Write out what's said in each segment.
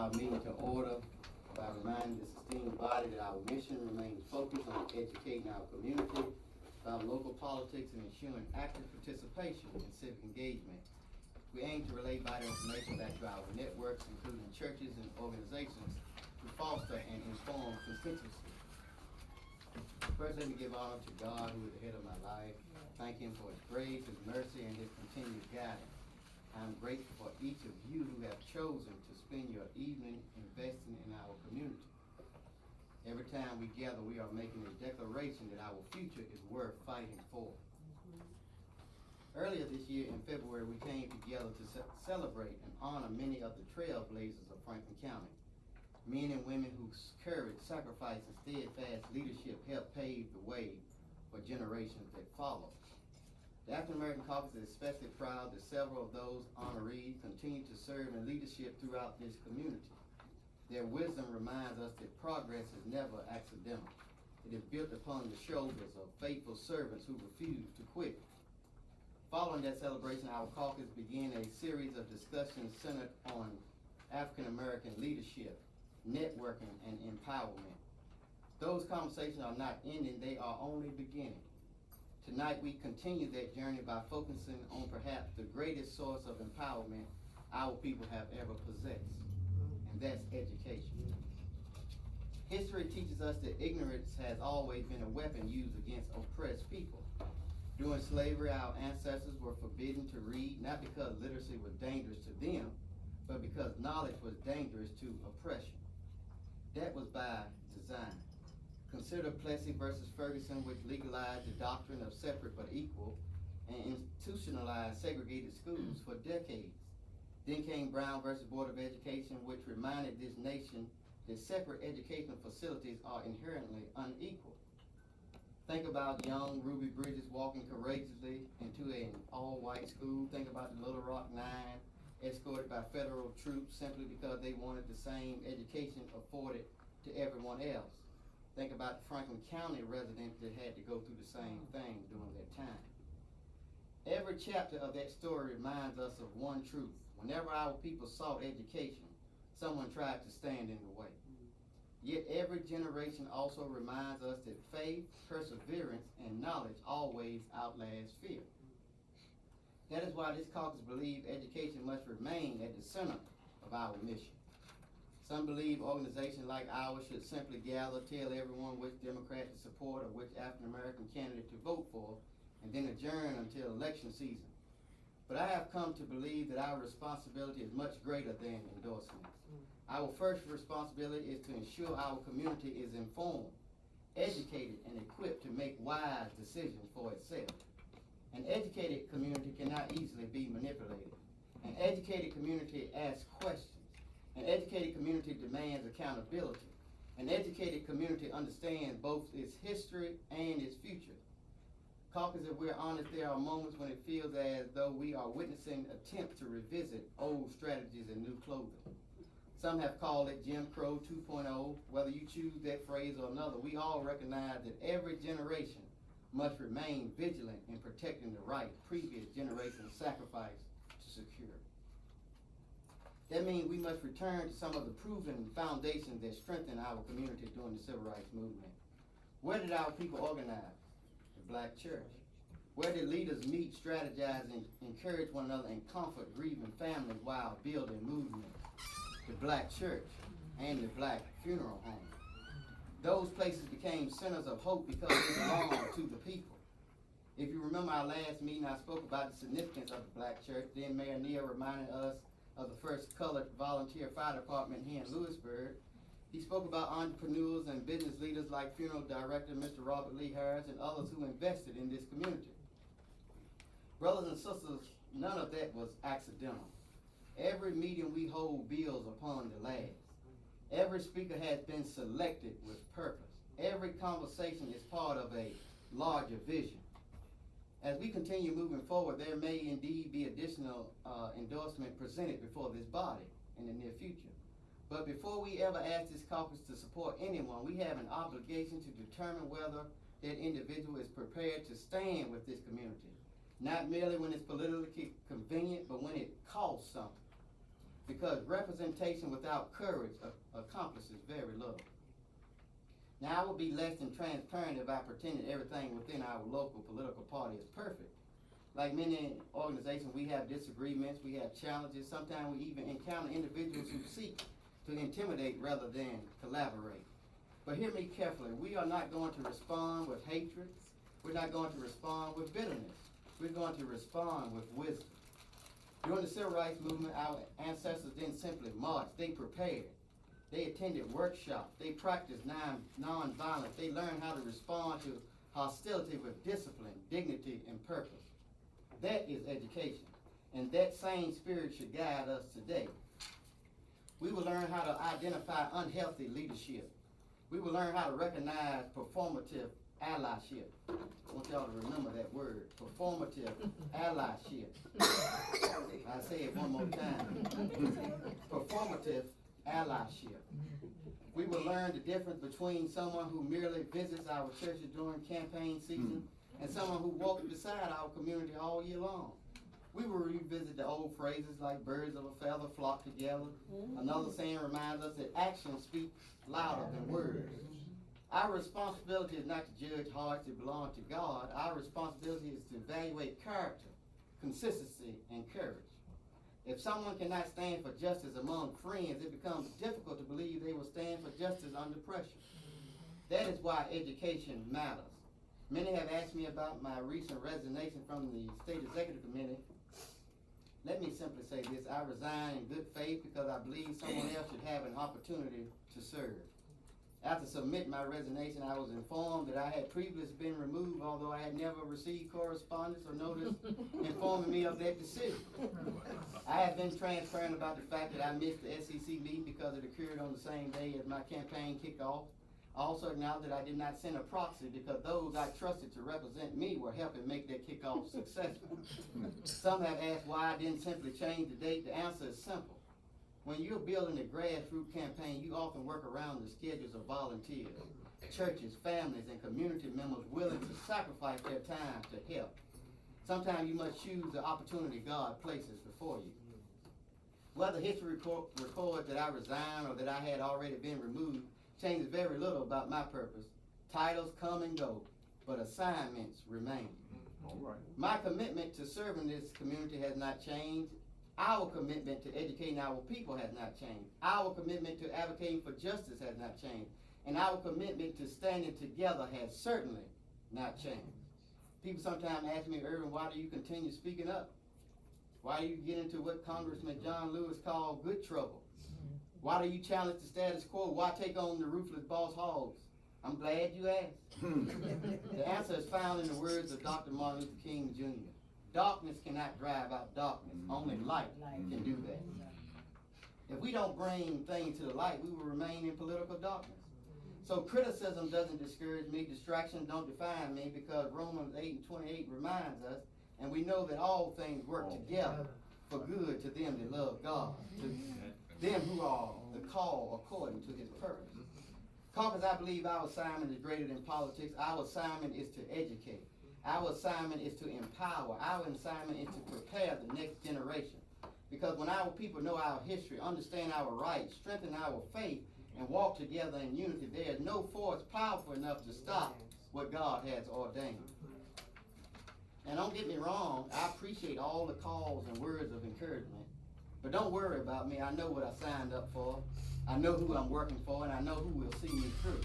our meeting to order by reminding this esteemed body that our mission remains focused on educating our community about local politics and ensuring active participation in civic engagement. We aim to relay vital information back to our networks, including churches and organizations, to foster and inform constituency. First, let me give honor to God, who is the head of my life. Thank him for his grace, his mercy, and his continued guidance. I'm grateful for each of you who have chosen to spend your evening investing in our community. Every time we gather, we are making a declaration that our future is worth fighting for. Earlier this year in February, we came together to celebrate and honor many of the trailblazers of Franklin County. Men and women whose courage, sacrifice, and steadfast leadership helped pave the way for generations that followed. The African American Caucus is especially proud that several of those honorees continue to serve in leadership throughout this community. Their wisdom reminds us that progress is never accidental. It is built upon the shoulders of faithful servants who refuse to quit. Following that celebration, our caucus began a series of discussions centered on African American leadership, networking, and empowerment. Those conversations are not ending, they are only beginning. Tonight we continue that journey by focusing on perhaps the greatest source of empowerment our people have ever possessed, and that's education. History teaches us that ignorance has always been a weapon used against oppressed people. During slavery, our ancestors were forbidden to read, not because literacy was dangerous to them, but because knowledge was dangerous to oppression. That was by design. Consider Plessy versus Ferguson, which legalized the doctrine of separate but equal and institutionalized segregated schools for decades. Then came Brown versus Board of Education, which reminded this nation that separate educational facilities are inherently unequal. Think about young Ruby Bridges walking courageously into an all-white school. Think about the Little Rock Nine escorted by federal troops simply because they wanted the same education afforded to everyone else. Think about the Franklin County residents that had to go through the same thing during that time. Every chapter of that story reminds us of one truth. Whenever our people sought education, someone tried to stand in the way. Yet every generation also reminds us that faith, perseverance, and knowledge always outlast fear. That is why this caucus believes education must remain at the center of our mission. Some believe organizations like ours should simply gather, tell everyone which Democrat to support or which African American candidate to vote for, and then adjourn until election season. But I have come to believe that our responsibility is much greater than endorsements. Our first responsibility is to ensure our community is informed, educated, and equipped to make wise decisions for itself. An educated community cannot easily be manipulated. An educated community asks questions. An educated community demands accountability. An educated community understands both its history and its future. Caucus, if we're honest, there are moments when it feels as though we are witnessing attempts to revisit old strategies in new clothing. Some have called it Jim Crow 2.0. Whether you choose that phrase or another, we all recognize that every generation must remain vigilant in protecting the right previous generations sacrificed to secure. That means we must return to some of the proven foundations that strengthened our community during the Civil Rights Movement. Where did our people organize? The Black church. Where did leaders meet, strategize, and encourage one another and comfort grieving families while building movements? The Black church and the Black funeral home. Those places became centers of hope because they belonged to the people. If you remember our last meeting, I spoke about the significance of the Black church. Then Mayor Neal reminded us of the first colored volunteer fire department here in Lewisburg. He spoke about entrepreneurs and business leaders like funeral director Mr. Robert Lee Harris and others who invested in this community. Brothers and sisters, none of that was accidental. Every meeting we hold builds upon the last. Every speaker has been selected with purpose. Every conversation is part of a larger vision. As we continue moving forward, there may indeed be additional endorsement presented before this body in the near future. But before we ever ask this caucus to support anyone, we have an obligation to determine whether that individual is prepared to stand with this community. Not merely when it's politically convenient, but when it costs something. because representation without courage accomplishes very little. Now, I would be less than transparent if I pretended everything within our local political party is perfect. Like many organizations, we have disagreements, we have challenges. Sometimes we even encounter individuals who seek to intimidate rather than collaborate. But hear me carefully. We are not going to respond with hatred. We're not going to respond with bitterness. We're going to respond with wisdom. During the Civil Rights Movement, our ancestors didn't simply march. They prepared. They attended workshops. They practiced nonviolence. They learned how to respond to hostility with discipline, dignity, and purpose. That is education. And that same spirit should guide us today. We will learn how to identify unhealthy leadership. We will learn how to recognize performative allyship. I want y'all to remember that word, performative allyship. I'll say it one more time. Performative allyship. We will learn the difference between someone who merely visits our churches during campaign season and someone who walks beside our community all year long. We will revisit the old phrases like birds of a feather flock together. Another saying reminds us that action speaks louder than words. Our responsibility is not to judge hearts that belong to God. Our responsibility is to evaluate character, consistency, and courage. If someone cannot stand for justice among friends, it becomes difficult to believe they will stand for justice under pressure. That is why education matters. Many have asked me about my recent resignation from the State Executive Committee. Let me simply say this. I resigned in good faith because I believe someone else should have an opportunity to serve. After submitting my resignation, I was informed that I had previously been removed, although I had never received correspondence or notice informing me of that decision. I have been transparent about the fact that I missed the SEC meeting because it occurred on the same day as my campaign kickoff. I also acknowledged that I did not send a proxy because those I trusted to represent me were helping make that kickoff successful. Some have asked why I didn't simply change the date. The answer is simple. When you're building a grassroots campaign, you often work around the schedules of volunteers, churches, families, and community members willing to sacrifice their time to help. Sometimes you must choose the opportunity God places before you. Whether history records that I resigned or that I had already been removed changes very little about my purpose. Titles come and go, but assignments remain. All right. My commitment to serving this community has not changed. Our commitment to educating our people has not changed. Our commitment to advocating for justice has not changed. And our commitment to standing together has certainly not changed. People sometimes ask me, Irvin, why do you continue speaking up? Why do you get into what Congressman John Lewis called good trouble? Why do you challenge the status quo? Why take on the ruthless boss hogs? I'm glad you asked. The answer is found in the words of Dr. Martin Luther King Jr. Darkness cannot drive out darkness. Only light can do that. If we don't bring things to the light, we will remain in political darkness. So criticism doesn't discourage me. Distractions don't define me because Romans 8:28 reminds us, and we know that all things work together for good to them that love God, to them who are the called according to his purpose. Caucus, I believe our assignment is greater than politics. Our assignment is to educate. Our assignment is to empower. Our assignment is to prepare the next generation. Because when our people know our history, understand our rights, strengthen our faith, and walk together in unity, there is no force powerful enough to stop what God has ordained. And don't get me wrong, I appreciate all the calls and words of encouragement. But don't worry about me. I know what I signed up for. I know who I'm working for, and I know who will see me through.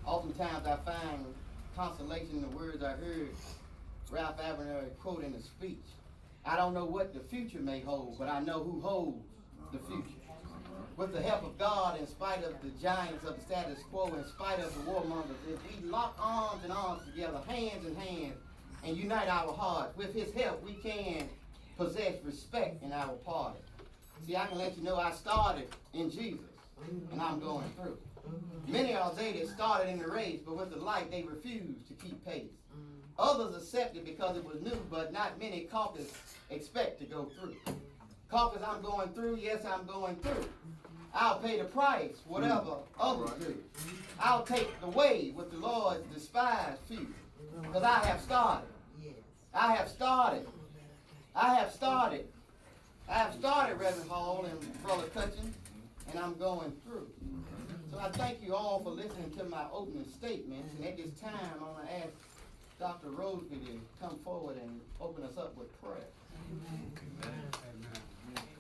Oftentimes I find consolation in the words I heard Ralph Abernathy quote in a speech. I don't know what the future may hold, but I know who holds the future. With the help of God, in spite of the giants of the status quo, in spite of the warmongers, if we lock arms and arms together, hands in hand, and unite our hearts, with his help we can possess respect in our party. See, I can let you know I started in Jesus, and I'm going through. Many are they that started in the race, but with the light they refused to keep pace. Others accepted because it was new, but not many Caucus expect to go through. Caucus, I'm going through. Yes, I'm going through. I'll pay the price, whatever others do. I'll take the way with the Lord's despised few, because I have started. I have started. I have started. I have started, Reverend Hall and Brother Cutchins, and I'm going through. So I thank you all for listening to my opening statements, and at this time, I'm going to ask Dr. Roseby to come forward and open us up with prayer. Amen. Amen. Amen.